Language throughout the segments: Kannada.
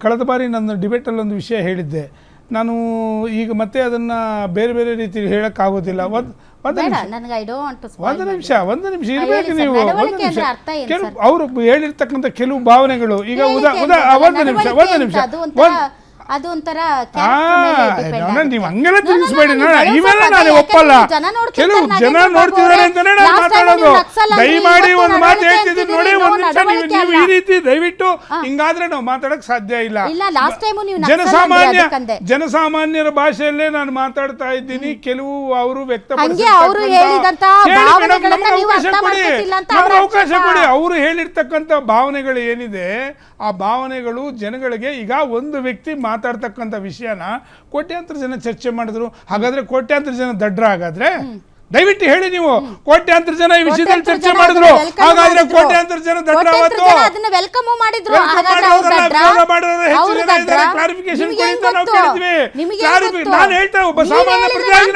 ಕಳೆದ ಬಾರಿ ನನ್ನ ಡಿಬೇಟಲ್ಲಿ ಒಂದು ವಿಷಯ ಹೇಳಿದ್ದೆ ನಾನು. ಈಗ ಮತ್ತೆ ಅದನ್ನು ಬೇರೆ ಬೇರೆ ರೀತಿಯಲ್ಲಿ ಹೇಳೋಕ್ಕಾಗೋದಿಲ್ಲ. ಒಂದು ನಿಮಿಷ ಇರಬೇಕು ನೀವು. ಒಂದು ನಿಮಿಷ ಕೆಲವು ಅವರು ಹೇಳಿರ್ತಕ್ಕಂಥ ಕೆಲವು ಭಾವನೆಗಳು ಈಗ ಒಂದು ನಿಮಿಷ ನೀವು ಹಂಗೆಲ್ಲ ತಿಳಿಸ್ಬೇಡಿ. ಇವೆಲ್ಲ ನಾನು ಒಪ್ಪಲ್ಲ. ಕೆಲವು ಜನ ನೋಡ್ತಿದ್ದಾರೆ ಅಂತಾನೆ ನಾನು ಮಾತಾಡೋದು. ದಯಮಾಡಿ ಒಂದು ಮಾತು ಹೇಳ್ತಿದ್ದೀನಿ ನೋಡಿ, ಒಂದು ನಿಮಿಷ ನೀವು ಈ ರೀತಿ ದಯವಿಟ್ಟು ಹಿಂಗಾದ್ರೆ ನಾವು ಮಾತಾಡಕ್ ಸಾಧ್ಯ ಇಲ್ಲ. ಜನಸಾಮಾನ್ಯರ ಭಾಷೆಯಲ್ಲೇ ನಾನು ಮಾತಾಡ್ತಾ ಇದ್ದೀನಿ. ಕೆಲವು ಅವರು ಅವಕಾಶ ಕೊಡಿ. ಅವರು ಹೇಳಿರ್ತಕ್ಕಂಥ ಭಾವನೆಗಳು ಏನಿದೆ ಆ ಭಾವನೆಗಳು ಜನಗಳಿಗೆ ಈಗ ಒಂದು ವ್ಯಕ್ತಿ ಮಾತಾಡ್ತಕ್ಕಂಥ ವಿಷಯನ ಕೋಟ್ಯಾಂತರ ಜನ ಚರ್ಚೆ ಮಾಡಿದ್ರು. ಹಾಗಾದ್ರೆ ಕೋಟ್ಯಾಂತರ ಜನ ದಡ್ರ ಹಾಗಾದ್ರೆ? ದಯವಿಟ್ಟು ಹೇಳಿ ನೀವು. ಕೋಟ್ಯಾಂತರ ಜನ ಈ ವಿಷಯದಲ್ಲಿ ಚರ್ಚೆ ಮಾಡಿದ್ರು, ಹಾಗಾದ್ರೆ ಕೋಟ್ಯಾಂತರ ಜನ ದಡ್ರ ಕ್ಲಾರಿಫಿಕೇಶನ್ ನಾನು ಹೇಳ್ತಾ ಒಬ್ಬ ಸಾಮಾನ್ಯ ಪ್ರಜೆಯಾಗಿ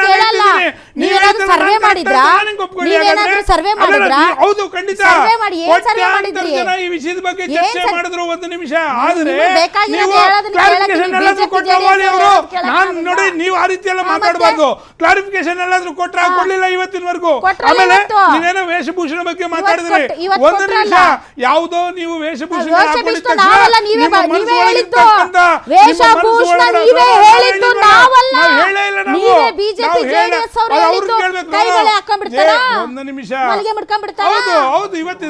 ಹೌದು ಖಂಡಿತ ಕೋಟ್ಯಾಂತರ ಜನ ಈ ವಿಷಯದ ಬಗ್ಗೆ ಚರ್ಚೆ ಮಾಡಿದ್ರು. ಒಂದು ನಿಮಿಷ ಆದ್ರೆ ನೀವು ಕ್ಲಾರಿಫಿಕೇಶನ್ ಎಲ್ಲಾದ್ರೂ ಕೊಟ್ಟವಳಿ ಅವರು. ನಾನು ನೋಡಿ ನೀವು ಆ ರೀತಿ ಎಲ್ಲ ಮಾತಾಡಬಾರ್ದು. ಕ್ಲಾರಿಫಿಕೇಶನ್ ಎಲ್ಲಾದ್ರೂ ಕೊಡ್ಲಿಲ್ಲ ಇವತ್ತಿನವರೆಗೂ. ಆಮೇಲೆ ನೀವೇನೋ ವೇಷಭೂಷಣ ಬಗ್ಗೆ ಮಾತಾಡಿದ್ರಿ. ಒಂದು ನಿಮಿಷ, ಯಾವುದೋ ನೀವು ವೇಷಭೂಷಣ ಒಂದು ನಿಮಿಷ. ಹೌದು ಇವತ್ತು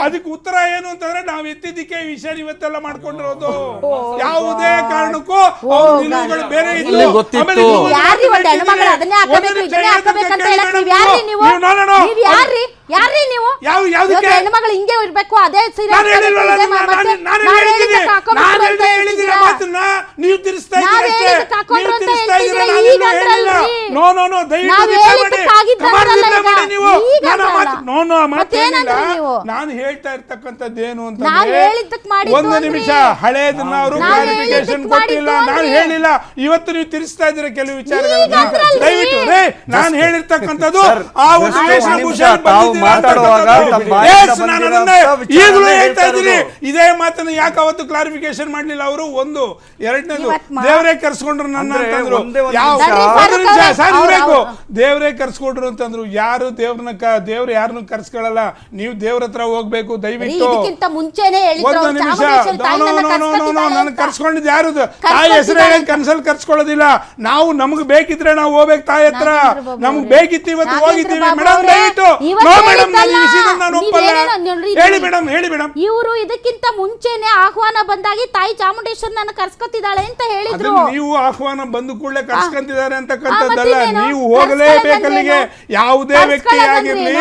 ಅದಕ್ಕೆ ಉತ್ತರ ಏನು ಅಂತಂದ್ರೆ ನಾವು ಎತ್ತಿದ್ದಕ್ಕೆ ಈ ವಿಷಯ ಇವತ್ತೆಲ್ಲ ಮಾಡ್ಕೊಂಡಿರೋದು. ಯಾವುದೇ ಕಾರಣಕ್ಕೂ ಬೇರೆ ಯಾರ್ರೀ ನೀವು? ಹೆಣ್ಮಗಳು ಹಿಂಗೆ ಇರ್ಬೇಕು, ಅದೇ ನಾನು ಹೇಳ್ತಾ ಇರ್ತಕ್ಕಂಥದ್ದೇನು ಅಂತ ಒಂದು ನಿಮಿಷ. ಹಳೇದನ್ನ ಅವರು ಕ್ಲಾರಿಫಿಕೇಶನ್ ಕೊಟ್ಟಿಲ್ಲ, ನಾನು ಹೇಳಿಲ್ಲ. ಇವತ್ತು ನೀವು ತಿರ್ಸ್ತಾ ಇದ್ದೀರಾ ಕೆಲವು ವಿಚಾರಗಳನ್ನ. ದಯವಿಟ್ಟು ನಾನು ಹೇಳಿರ್ತಕ್ಕಂಥದ್ದು ಆ ಒಂದು ವೇಷಭೂಷಣ ಈಗಲೂ ಹೇಳ್ತಾ ಇದ್ದೀನಿ. ಇದೇ ಮಾತನ್ನು ಯಾಕೆ ಅವತ್ತು ಕ್ಲಾರಿಫಿಕೇಶನ್ ಮಾಡ್ಲಿಲ್ಲ ಅವರು? ಒಂದು ಎರಡನೇದು ದೇವರೇ ಕರ್ಸ್ಕೊಂಡ್ರು ನನ್ನ ಅಂತಂದ್ರು. ದೇವರೇ ಕರ್ಸ್ಕೊಂಡ್ರು ಅಂತಂದ್ರು. ಯಾರು ದೇವ್ರು ಯಾರನ್ನು ಕರ್ಸ್ಕೊಳ್ಳಲ್ಲ. ನೀವು ದೇವ್ರ ಹತ್ರ ಹೋಗ್ಬೇಕು ದಯವಿಟ್ಟು. ಒಂದು ನಿಮಿಷ, ನಾನು ಕರ್ಸ್ಕೊಂಡಿದ್ದು ಯಾರು? ತಾಯಿ ಹೆಸರು ಹೇಳಿ ಕನ್ಸಲ್ ಕರ್ಸ್ಕೊಳ್ಳೋದಿಲ್ಲ ನಾವು. ನಮ್ಗೆ ಬೇಕಿದ್ರೆ ನಾವು ಹೋಗ್ಬೇಕು ತಾಯಿ ಹತ್ರ. ನಮ್ಗೆ ಬೇಕಿತ್ತು ಇವತ್ತು ಹೋಗಿದ್ದೀವಿ ಮೇಡಮ್. ದಯವಿಟ್ಟು ಇವರು ಇದಕ್ಕಿಂತ ಮುಂಚೆನೆ ಆಹ್ವಾನ ಬಂದಾಗಿ ತಾಯಿ ಚಾಮುಂಡೇಶ್ವರನ ಕರ್ಸ್ಕೊತಿದ್ದಾಳೆ ಅಂತ ಹೇಳಿದ್ರು. ನೀವು ಆಹ್ವಾನ ಬಂದು ಕೂಡಲೇ ಕರ್ಸ್ಕೊಂತಿದ್ದಾರೆ ಅಂತಕ್ಕಂಥದ್ದಲ್ಲ. ನೀವು ಹೋಗಲೇಬೇಕಲ್ಲಿಗೆ. ಯಾವುದೇ ವ್ಯಕ್ತಿ ಆಗಿರ್ಲಿ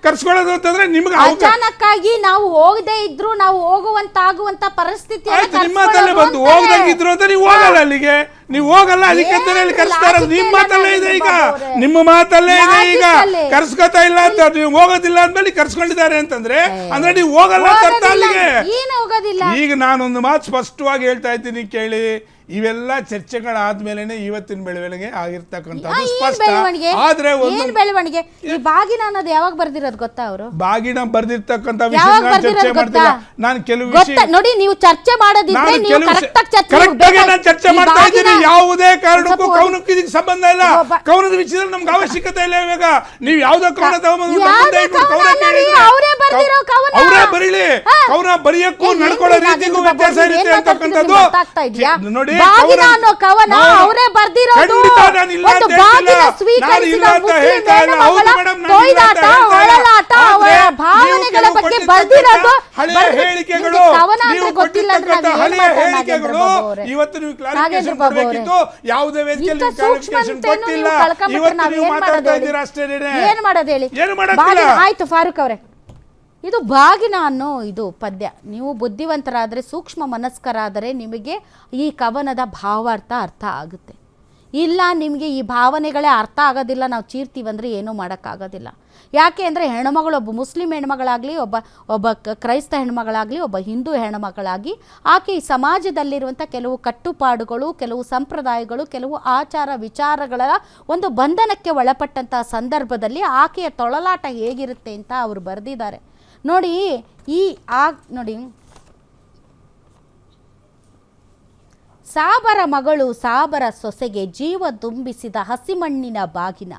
ಕರ್ಸ್ಕೊಳ್ಳೋದು ಅಂತಂದ್ರೆ ನಿಮ್ಗೆ ಅಚಾನಕ್ಕಾಗಿ ನಾವು ಹೋಗದೇ ಇದ್ರು ನಾವು ಹೋಗುವಂತಾಗುವಂತ ಪರಿಸ್ಥಿತಿ ನಿಮ್ಮ ಮಾತಲ್ಲೇ ಬಂದು ಹೋಗದಾಗಿದ್ರು ಅಂತ ನೀವು ಹೋಗಲ್ಲ ಅಲ್ಲಿಗೆ. ನೀವು ಹೋಗಲ್ಲ, ಅದಕ್ಕೆ ಕರ್ಸ್ತಾರ. ನಿಮ್ಮ ಮಾತಲ್ಲೇ ಇದೆ ಈಗ, ನಿಮ್ಮ ಮಾತಲ್ಲೇ ಇದೆ ಈಗ. ಕರ್ಸ್ಕೊತಾ ಇಲ್ಲ ಅಂತ ನೀವು ಹೋಗೋದಿಲ್ಲ ಅಂದ್ಮೇಲೆ ಕರ್ಸ್ಕೊಂಡಿದ್ದಾರೆ ಅಂತಂದ್ರೆ ಅಂದ್ರೆ ನೀವು ಹೋಗಲ್ಲ ಅಂತ ಅರ್ಥ ಅಲ್ಲಿಗೆ. ಈಗ ನಾನೊಂದು ಮಾತು ಸ್ಪಷ್ಟವಾಗಿ ಹೇಳ್ತಾ ಇದ್ದೀನಿ ಕೇಳಿ. ಇವೆಲ್ಲ ಚರ್ಚೆಗಳಾದ್ಮೇಲೆ ಇವತ್ತಿನ ಬೆಳವಣಿಗೆ ಆಗಿರ್ತಕ್ಕಂಥದ್ದು ಸ್ಪಷ್ಟ. ಆದ್ರೆ ಬೆಳವಣಿಗೆ ಈ ಬಾಗಿನ ಅನ್ನೋದು ಯಾವಾಗ ಬರ್ದಿರೋದು ಗೊತ್ತಾ? ಅವರು ಬಾಗಿನ ಬರ್ದಿರ್ತಕ್ಕಂಥ ವಿಷಯ ಚರ್ಚೆ ಮಾಡ್ತಿಲ್ಲ. ನಾನು ಕೆಲವು ವಿಷಯ ನೋಡಿ, ನೀವು ಚರ್ಚೆ ಮಾಡೋದಿದ್ರೆ ಚರ್ಚೆ ಮಾಡ್ತಾ ಇದ್ದೀನಿ. ಯಾವುದೇ ಕಾರಣಕ್ಕೂ ಕವನಕ್ಕೂ ಇದಕ್ಕೆ ಸಂಬಂಧ ಇಲ್ಲ. ಕವನದ ವಿಷಯದಲ್ಲಿ ನಮ್ಗೆ ಅವಶ್ಯಕತೆ ಇಲ್ಲ. ಇವಾಗ ನೀವು ಯಾವ್ದೋ ಕವನ ಅವರೇ ಬರೀಲಿ. ಕವನ ಬರೆಯಕ್ಕೂ ನಡ್ಕೊಳ್ಳೋ ರೀತಿಗೂ ವ್ಯತ್ಯಾಸ ಇರುತ್ತೆ ಅಂತಕ್ಕಂಥದ್ದು ನೋಡಿ. ಅವರೇ ಬರ್ದಿರೋದು ಒಂದು ಬಾಗಿನ ಸ್ವೀಕರಿಸಿದ ಮುಸ್ಲಿಂ ಭಾವನೆಗಳ ಬಗ್ಗೆ ಬರ್ದಿರೋದು. ಹಳೆಯ ಹೇಳಿಕೆಗಳು, ನೀವು ಕೊಟ್ಟಿರ್ತಕ್ಕಂಥ ಹಳೆಯ ಹೇಳಿಕೆಗಳು ಇವತ್ತು ನೀವು ಕ್ಲಾರಿಫಿಕೇಶನ್ ಕೊಡಬೇಕಿತ್ತು. ಯಾವುದೇ ವೇದಿಕೆಯಲ್ಲಿ ಕ್ಲಾರಿಫಿಕೇಶನ್ ಕೊಟ್ಟಿಲ್ಲ. ಇವತ್ತು ನೀವು ಮಾತಾಡ್ತಾ ಇದ್ದೀರಾ ಅಷ್ಟೇ. ಏನು ಮಾಡೋದು ಹೇಳಿ? ಆಯ್ತು ಫಾರೂಕ್ ಅವರೇ, ಇದು ಬಾಗಿನ ಅನ್ನೋ ಇದು ಪದ್ಯ. ನೀವು ಬುದ್ಧಿವಂತರಾದರೆ, ಸೂಕ್ಷ್ಮ ಮನಸ್ಕರಾದರೆ ನಿಮಗೆ ಈ ಕವನದ ಭಾವಾರ್ಥ ಅರ್ಥ ಆಗುತ್ತೆ. ಇಲ್ಲ ನಿಮಗೆ ಈ ಭಾವನೆಗಳೇ ಅರ್ಥ ಆಗೋದಿಲ್ಲ, ನಾವು ಚೀರ್ತೀವಂದರೆ ಏನೂ ಮಾಡೋಕ್ಕಾಗೋದಿಲ್ಲ. ಯಾಕೆ ಅಂದರೆ ಹೆಣ್ಮಗಳು ಒಬ್ಬ ಮುಸ್ಲಿಂ ಹೆಣ್ಮಗಳಾಗಲಿ, ಒಬ್ಬ ಕ್ರೈಸ್ತ ಹೆಣ್ಮಗಳಾಗಲಿ, ಒಬ್ಬ ಹಿಂದೂ ಹೆಣ್ಮಗಳಾಗಿ ಆಕೆ ಈ ಸಮಾಜದಲ್ಲಿರುವಂಥ ಕೆಲವು ಕಟ್ಟುಪಾಡುಗಳು, ಕೆಲವು ಸಂಪ್ರದಾಯಗಳು, ಕೆಲವು ಆಚಾರ ವಿಚಾರಗಳ ಒಂದು ಬಂಧನಕ್ಕೆ ಒಳಪಟ್ಟಂಥ ಸಂದರ್ಭದಲ್ಲಿ ಆಕೆಯ ತೊಳಲಾಟ ಹೇಗಿರುತ್ತೆ ಅಂತ ಅವರು ಬರೆದಿದ್ದಾರೆ. ನೋಡಿ ನೋಡಿ, ಸಾಬರ ಮಗಳು ಸಾಬರ ಸೊಸೆಗೆ ಜೀವ ತುಂಬಿಸಿದ ಹಸಿಮಣ್ಣಿನ ಬಾಗಿನ,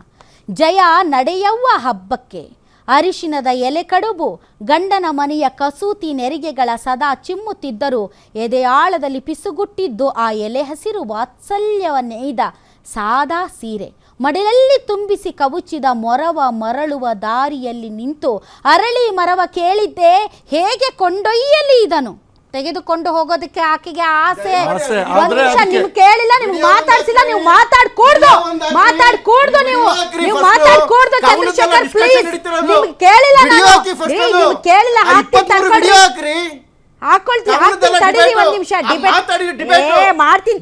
ಜಯ ನಡೆಯವ್ವ ಹಬ್ಬಕ್ಕೆ, ಅರಿಶಿನದ ಎಲೆ ಕಡುಬು ಗಂಡನ ಮನೆಯ ಕಸೂತಿ ನೆರಿಗೆಗಳ ಸದಾ ಚಿಮ್ಮುತ್ತಿದ್ದರೂ ಎದೆಯಾಳದಲ್ಲಿ ಪಿಸುಗುಟ್ಟಿದ್ದು ಆ ಎಲೆ ಹಸಿರು ವಾತ್ಸಲ್ಯವನ್ನೆಯ್ದ ಸಾದಾ ಸೀರೆ, ಮಡಿಲಲ್ಲಿ ತುಂಬಿಸಿ ಕವುಚಿದ ಮೊರವ ಮರಳುವ ದಾರಿಯಲ್ಲಿ ನಿಂತು ಅರಳಿ ಮರವ ಕೇಳಿದ್ದೆ ಹೇಗೆ ಕೊಂಡೊಯ್ಯಲಿ ಇದನು, ತೆಗೆದುಕೊಂಡು ಹೋಗೋದಕ್ಕೆ ಆಕೆಗೆ ಆಸೆ. ಒಂದ್ ನಿಮಿಷ, ನಿಮ್ಗೆ ಕೇಳಿಲ್ಲ, ನಿಮ್ಗೆ ಮಾತಾಡ್ಸಿಲ್ಲ, ನೀವು ಮಾತಾಡ್ಕೂಡ್ದು ನೀವು ಮಾತಾಡ್ಕೂಡ್ದು. ಚಂದ್ರಶೇಖರ್ ಪ್ಲೀಸ್, ನಿಮ್ಗೆ ಕೇಳಿಲ್ಲ, ನಿಮ್ಗೆ ಕೇಳಿಲ್ಲ, ಹಾಕ್ತೀನಿ ತಡೀರಿ ಒಂದ್ ನಿಮಿಷ, ಡಿಬೇಟ್ ಮಾಡ್ತೀನಿ.